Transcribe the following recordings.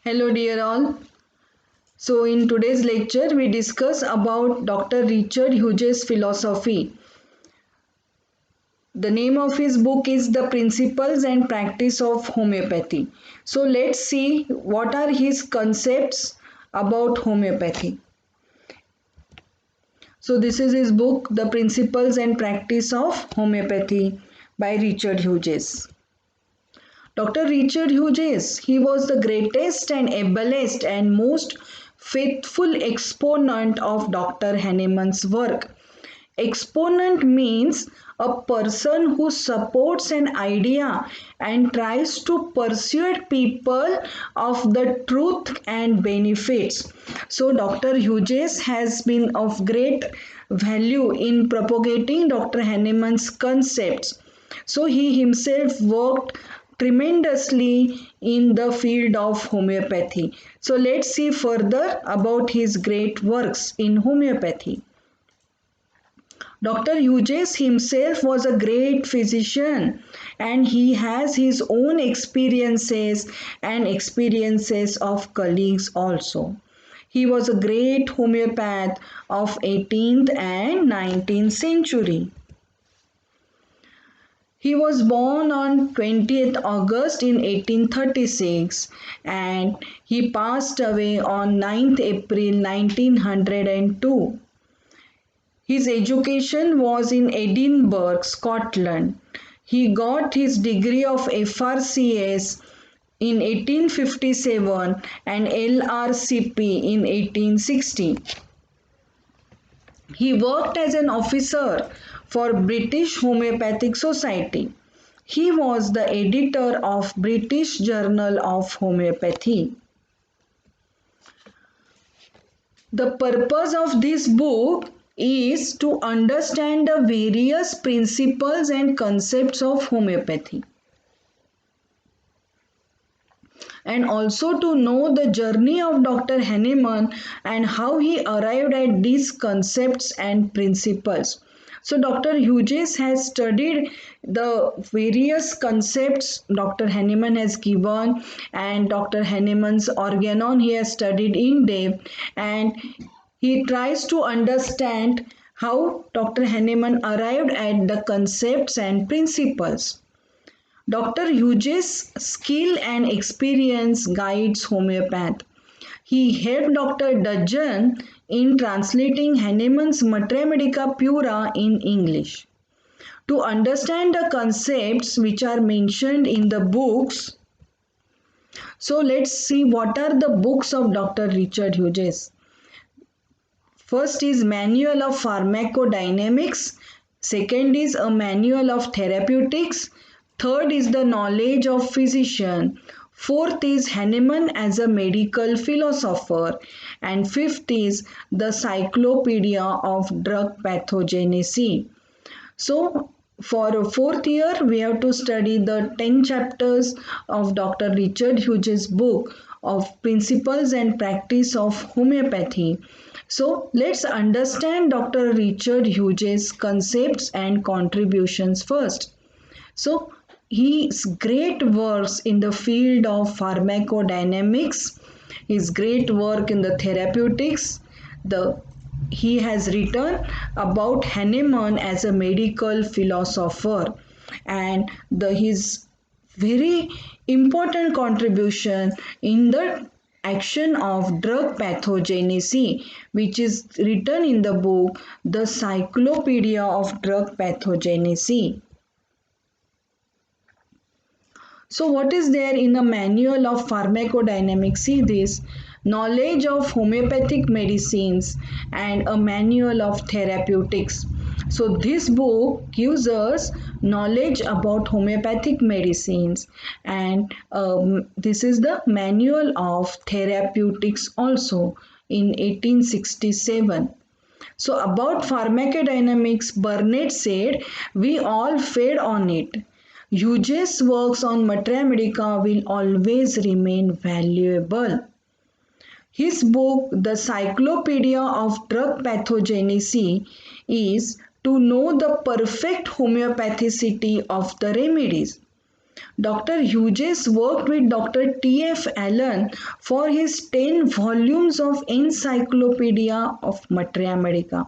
Hello dear all. So in today's lecture we discuss about Dr. Richard Hughes' philosophy. The name of his book is The Principles and Practice of Homeopathy. So let's see what are his concepts about homeopathy. So this is his book The Principles and Practice of Homeopathy by Richard Hughes. Dr. Richard Hughes, he was the greatest and ablest and most faithful exponent of Dr. Hahnemann's work. Exponent means a person who supports an idea and tries to persuade people of the truth and benefits. So, Dr. Hughes has been of great value in propagating Dr. Hahnemann's concepts. So, he himself worked tremendously in the field of homeopathy. So, let's see further about his great works in homeopathy. Dr. Hughes himself was a great physician and he has his own experiences and experiences of colleagues also. He was a great homeopath of 18th and 19th century. He was born on 20th August in 1836 and he passed away on 9th April 1902. His education was in Edinburgh, Scotland. He got his degree of FRCS in 1857 and LRCP in 1860. He worked as an officer for British Homeopathic Society. He was the editor of British Journal of Homeopathy. The purpose of this book is to understand the various principles and concepts of homeopathy and also to know the journey of Dr. Hahnemann and how he arrived at these concepts and principles. So Dr. Hughes has studied the various concepts Dr. Hahnemann has given, and Dr. Hahnemann's organon he has studied in depth, and he tries to understand how Dr. Hahnemann arrived at the concepts and principles. Dr. Hughes' skill and experience guides homeopath. He helped Dr. Dudgeon in translating Hahnemann's Mater Medica Pura in English. To understand the concepts which are mentioned in the books, so let's see what are the books of Dr. Richard Hughes. First is Manual of Pharmacodynamics, second is a Manual of Therapeutics, third is the Knowledge of Physician, fourth is Hahnemann as a Medical Philosopher, and fifth is the Cyclopedia of Drug Pathogenesis. So for fourth year we have to study the 10 chapters of Dr. Richard Hughes' book of Principles and Practice of Homeopathy. So let's understand Dr. Richard Hughes' concepts and contributions first. So his great works in the field of pharmacodynamics, his great work in the therapeutics, he has written about Hahnemann as a medical philosopher, and his very important contribution in the action of drug pathogenesis, which is written in the book The Cyclopedia of Drug Pathogenesis. So what is there in a manual of pharmacodynamics? See this: knowledge of homeopathic medicines and a manual of therapeutics. So this book gives us knowledge about homeopathic medicines, and this is the manual of therapeutics also in 1867. So about pharmacodynamics, Burnett said, "We all fed on it. Hughes' works on Mater Medica will always remain valuable." His book, The Cyclopedia of Drug Pathogenesis, is to know the perfect homeopathicity of the remedies. Dr. Hughes worked with Dr. T.F. Allen for his 10 volumes of Encyclopedia of Materia Medica.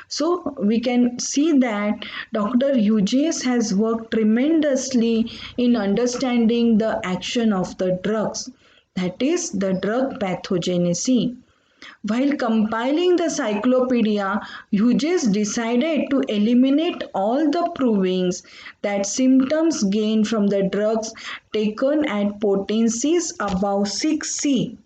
So we can see that Dr. Hughes has worked tremendously in understanding the action of the drugs, that is, the drug pathogenesis. While compiling the cyclopedia, Hughes decided to eliminate all the provings that symptoms gained from the drugs taken at potencies above 6C.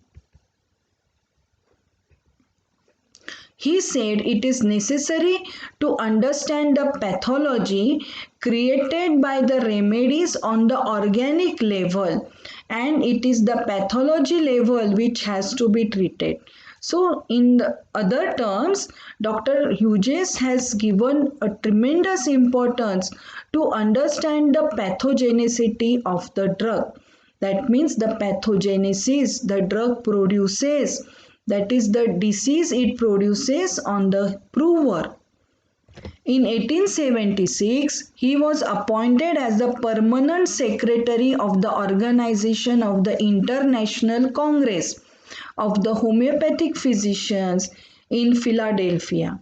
He said it is necessary to understand the pathology created by the remedies on the organic level, and it is the pathology level which has to be treated. So, in the other terms, Dr. Hughes has given a tremendous importance to understand the pathogenicity of the drug. That means the pathogenesis the drug produces, that is the disease it produces on the prover. In 1876, he was appointed as the permanent secretary of the organization of the International Congress of the Homeopathic Physicians in Philadelphia.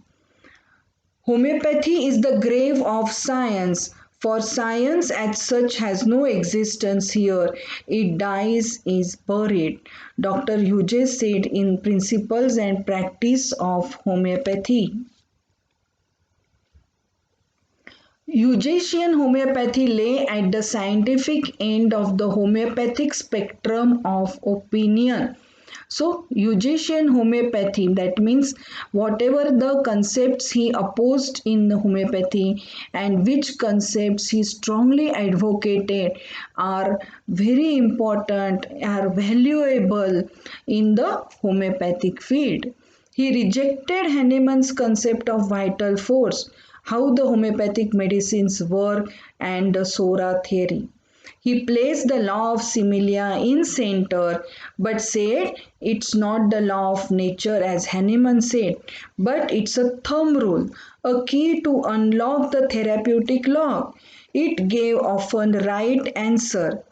Homeopathy is the grave of science, for science as such has no existence here. It dies, is buried. Dr. Hughes said in Principles and Practice of Homeopathy. Hughesian homeopathy lay at the scientific end of the homeopathic spectrum of opinion. So, Hughesian homeopathy, that means whatever the concepts he opposed in the homeopathy and which concepts he strongly advocated are very important, are valuable in the homeopathic field. He rejected Hahnemann's concept of vital force, how the homeopathic medicines work, and the Sora theory. He placed the law of similia in center but said it's not the law of nature as Hahnemann said, but it's a thumb rule, a key to unlock the therapeutic lock. It gave often right answer.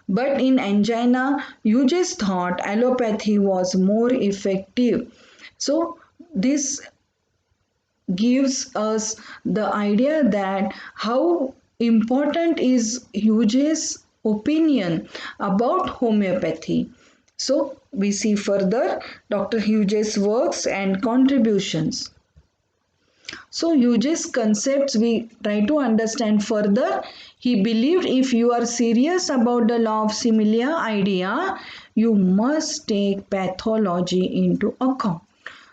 But in angina, Hughes thought allopathy was more effective. So this gives us the idea that how important is Hughes' opinion about homeopathy. So we see further Dr. Hughes' works and contributions. So Hughes' concepts we try to understand further. He believed if you are serious about the law of similia idea, you must take pathology into account.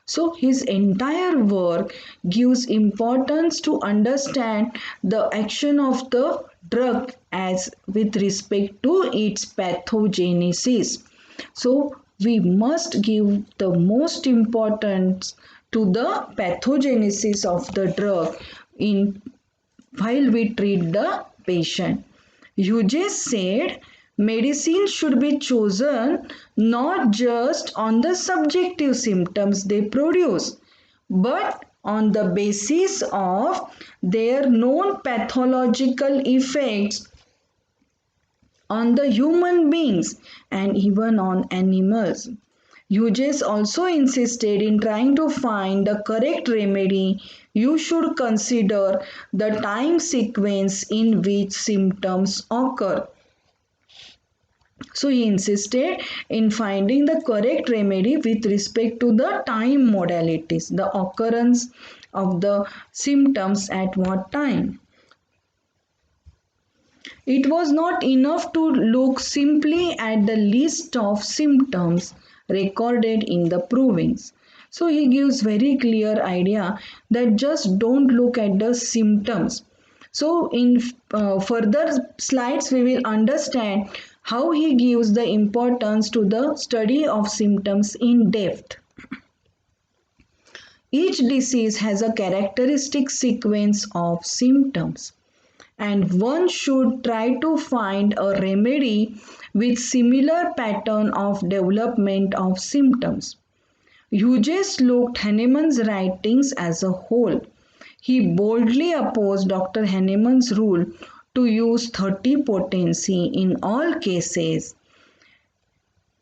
So his entire work gives importance to understand the action of the drug as with respect to its pathogenesis. So we must give the most importance to the pathogenesis of the drug in while we treat the patient. Hughes said medicine should be chosen not just on the subjective symptoms they produce, but on the basis of their known pathological effects on the human beings and even on animals. Hughes also insisted in trying to find the correct remedy, you should consider the time sequence in which symptoms occur. So he insisted in finding the correct remedy with respect to the time modalities, the occurrence of the symptoms at what time. It was not enough to look simply at the list of symptoms recorded in the provings. So he gives very clear idea that just don't look at the symptoms. So in further slides we will understand how he gives the importance to the study of symptoms in depth. Each disease has a characteristic sequence of symptoms, and one should try to find a remedy with similar pattern of development of symptoms. Hughes looked Hahnemann's writings as a whole. He boldly opposed Dr. Hahnemann's rule to use 30 potency in all cases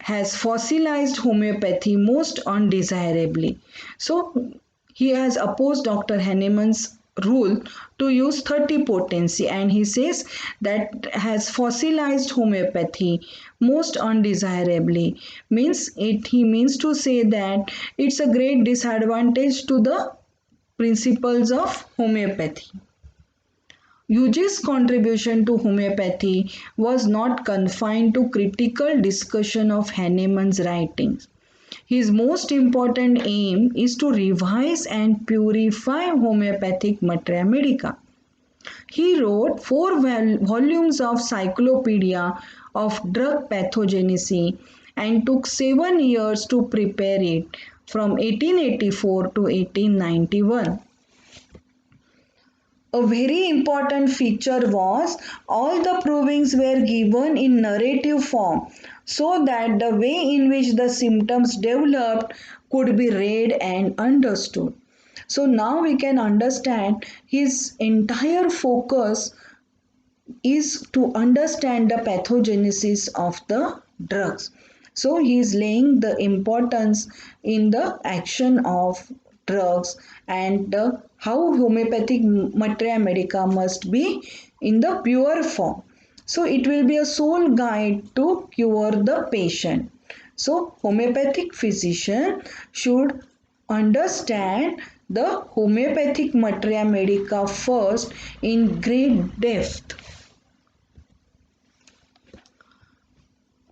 has fossilized homeopathy most undesirably. So he has opposed Dr. Hahnemann's rule to use 30 potency, and he says that has fossilized homeopathy most undesirably. He means to say that it's a great disadvantage to the principles of homeopathy. Hughes's contribution to homeopathy was not confined to critical discussion of Hahnemann's writings. His most important aim is to revise and purify homeopathic materia medica. He wrote 4 volumes of Cyclopedia of Drug Pathogenesis and took 7 years to prepare it from 1884 to 1891. A very important feature was all the provings were given in narrative form so that the way in which the symptoms developed could be read and understood. So now we can understand his entire focus is to understand the pathogenesis of the drugs. So he is laying the importance in the action of drugs and how homeopathic materia medica must be in the pure form. So it will be a sole guide to cure the patient. So homeopathic physician should understand the homeopathic materia medica first in great depth.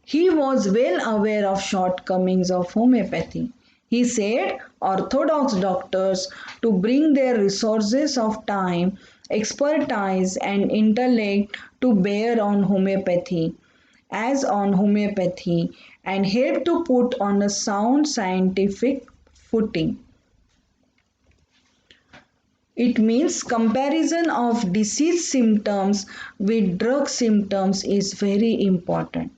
He was well aware of shortcomings of homeopathy. He said orthodox doctors to bring their resources of time, expertise and intellect to bear on homeopathy and help to put on a sound scientific footing. It means comparison of disease symptoms with drug symptoms is very important.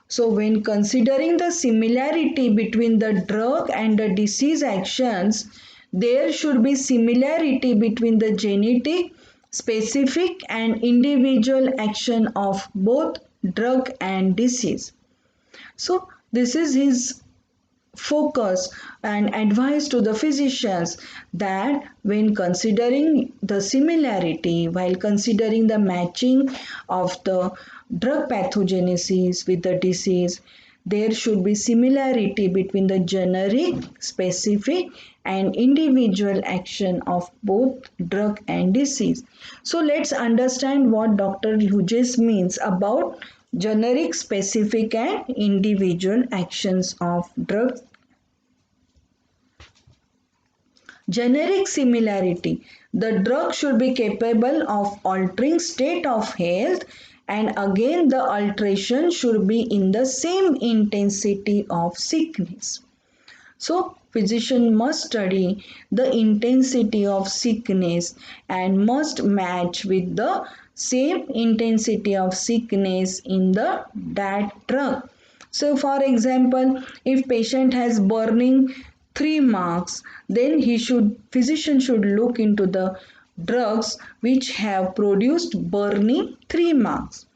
So when considering the similarity between the drug and the disease actions, there should be similarity between the genetic, specific and individual action of both drug and disease. So this is his focus and advice to the physicians that when considering the similarity, while considering the matching of the drug pathogenesis with the disease, there should be similarity between the generic, specific and individual action of both drug and disease. So let's understand what Dr. Hughes means about generic, specific and individual actions of drugs. Generic similarity. The drug should be capable of altering state of health, and again the alteration should be in the same intensity of sickness. So physician must study the intensity of sickness and must match with the same intensity of sickness in that drug. So for example, if patient has burning 3 marks, then physician should look into the drugs which have produced burning 3 marks.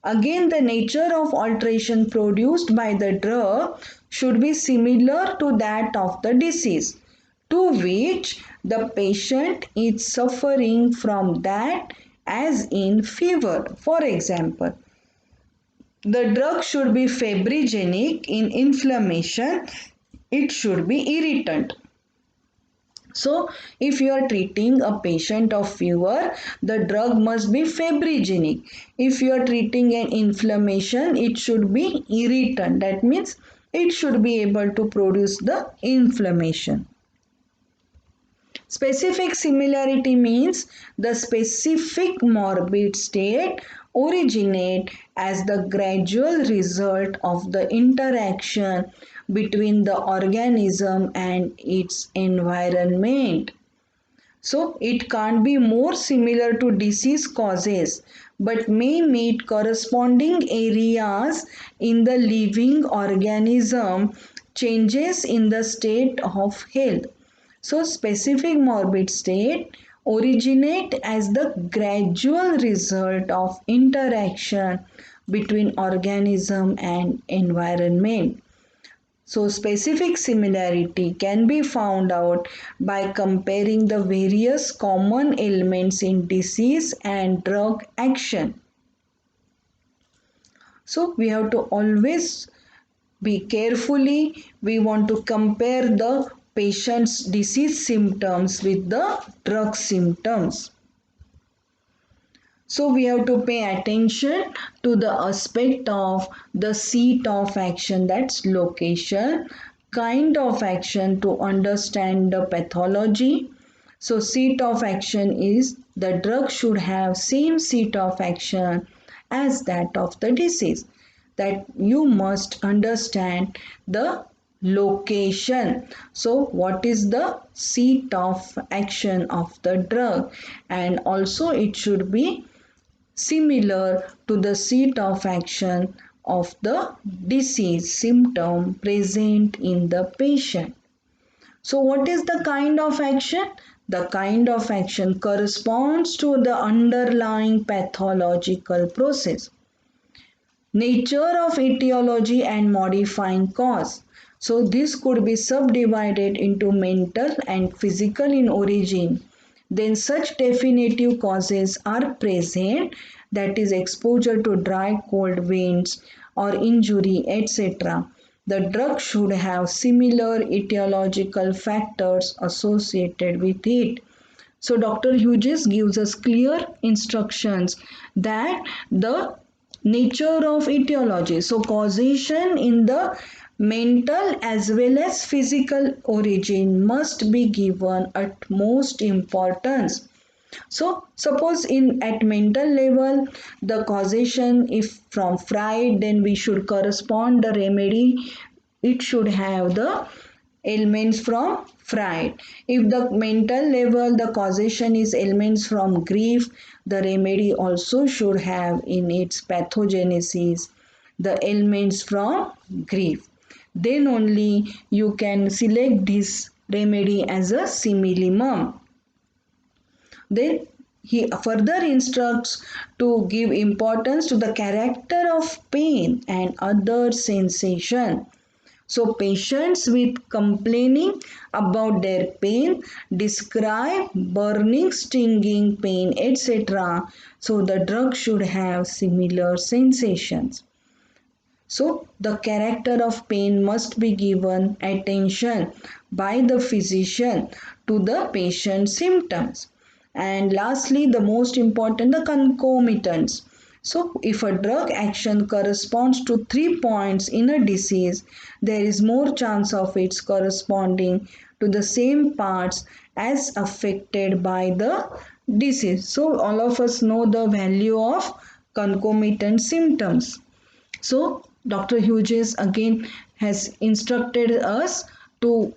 Again, the nature of alteration produced by the drug should be similar to that of the disease, to which the patient is suffering from that, as in fever. For example, the drug should be febrigenic in inflammation, it should be irritant. So, if you are treating a patient of fever, the drug must be febrigenic. If you are treating an inflammation, it should be irritant. That means it should be able to produce the inflammation. Specific similarity means the specific morbid state originate as the gradual result of the interaction between the organism and its environment. So it can't be more similar to disease causes but may meet corresponding areas in the living organism changes in the state of health. So specific morbid state originate as the gradual result of interaction between organism and environment. So, specific similarity can be found out by comparing the various common elements in disease and drug action. So, we have to always be carefully, we want to compare the patient's disease symptoms with the drug symptoms. So we have to pay attention to the aspect of the seat of action, that's location, kind of action to understand the pathology. So seat of action is the drug should have same seat of action as that of the disease. That you must understand the location. So what is the seat of action of the drug, and also it should be similar to the seat of action of the disease symptom present in the patient. So what is the kind of action? The kind of action corresponds to the underlying pathological process. Nature of etiology and modifying cause. So this could be subdivided into mental and physical in origin. Then such definitive causes are present, that is exposure to dry cold winds or injury, etc. The drug should have similar etiological factors associated with it. So Dr. Hughes gives us clear instructions that the nature of etiology, so causation in the mental as well as physical origin must be given utmost importance. So suppose in at mental level the causation, if from fright, then we should correspond the remedy, it should have the ailments from fright. If the mental level the causation is ailments from grief, the remedy also should have in its pathogenesis the ailments from grief. Then only you can select this remedy as a simillimum. Then he further instructs to give importance to the character of pain and other sensation. So patients with complaining about their pain describe burning, stinging pain, etc. So the drug should have similar sensations. So the character of pain must be given attention by the physician to the patient's symptoms. And lastly, the most important, the concomitants. So if a drug action corresponds to 3 points in a disease, there is more chance of its corresponding to the same parts as affected by the disease. So all of us know the value of concomitant symptoms. So Dr. Hughes again has instructed us to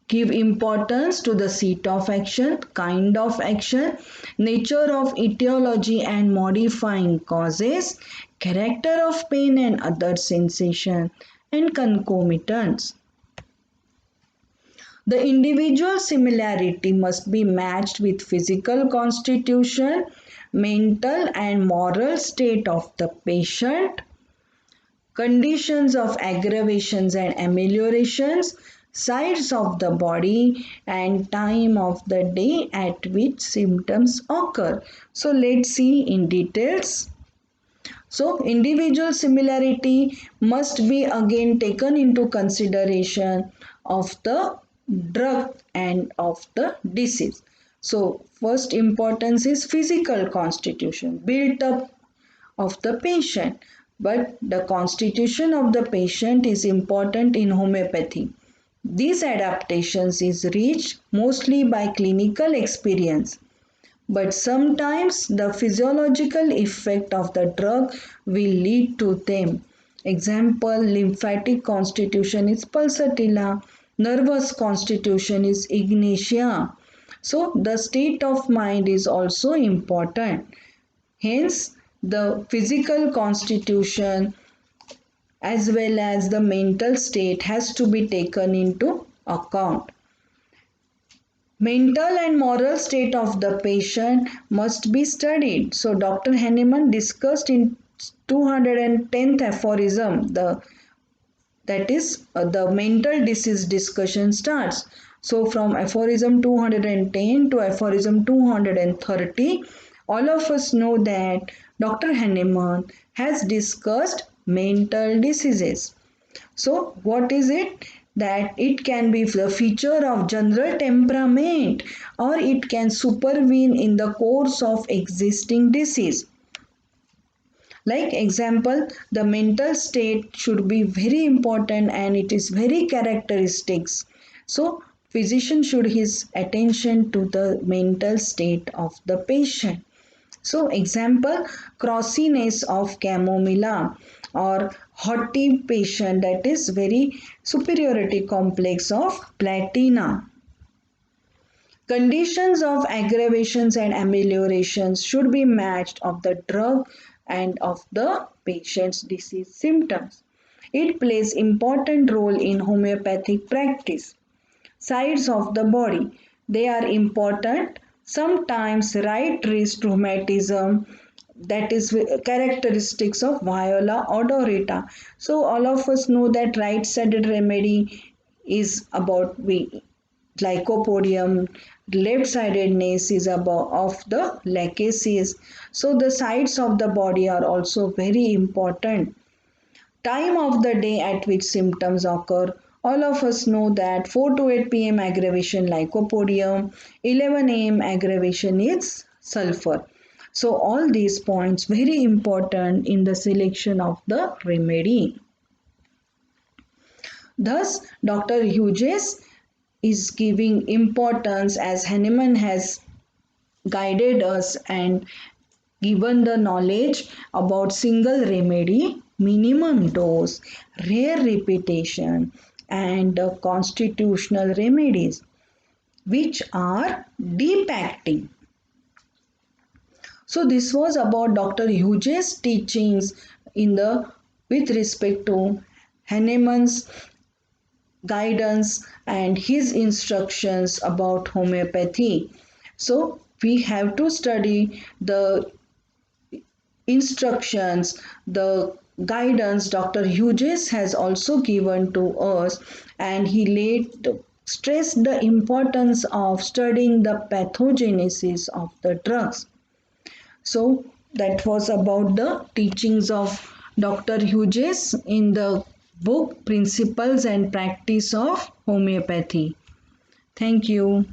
give importance to the seat of action, kind of action, nature of etiology and modifying causes, character of pain and other sensation, and concomitants. The individual similarity must be matched with physical constitution, mental and moral state of the patient, conditions of aggravations and ameliorations, sides of the body, and time of the day at which symptoms occur. So let's see in details. So individual similarity must be again taken into consideration of the drug and of the disease. So first importance is physical constitution built up of the patient, but the constitution of the patient is important in homeopathy. These adaptations is reached mostly by clinical experience, but sometimes the physiological effect of the drug will lead to them. Example, lymphatic constitution is pulsatilla, nervous constitution is ignatia. So the state of mind is also important. Hence, the physical constitution as well as the mental state has to be taken into account. Mental and moral state of the patient must be studied. So Dr. Henneman discussed in 210th aphorism the mental disease discussion starts. So from aphorism 210 to aphorism 230, all of us know that Dr. Henneman has discussed mental diseases. So, what is it? That it can be the feature of general temperament or it can supervene in the course of existing disease. Like example, the mental state should be very important and it is very characteristics. So, physician should his attention to the mental state of the patient. So example, crossiness of chamomilla or haughty patient, that is very superiority complex of platina. Conditions of aggravations and ameliorations should be matched of the drug and of the patient's disease symptoms. It plays important role in homeopathic practice. Sides of the body, they are important. Sometimes right wrist rheumatism, that is characteristics of viola odorata. So all of us know that right sided remedy is about lycopodium, left sidedness is about of the lachesis. So the sides of the body are also very important. Time of the day at which symptoms occur. All of us know that 4 to 8 pm aggravation lycopodium, 11 am aggravation is sulfur. So all these points very important in the selection of the remedy. Thus, Dr. Hughes is giving importance as Henneman has guided us and given the knowledge about single remedy, minimum dose, rare repetition, and constitutional remedies, which are deep acting. So this was about Dr. Hughes' teachings in the with respect to Henneman's guidance and his instructions about homeopathy. So we have to study the instructions, the guidance Dr. Hughes has also given to us, and he laid stressed the importance of studying the pathogenesis of the drugs. So that was about the teachings of Dr. Hughes in the book Principles and Practice of Homeopathy. Thank you.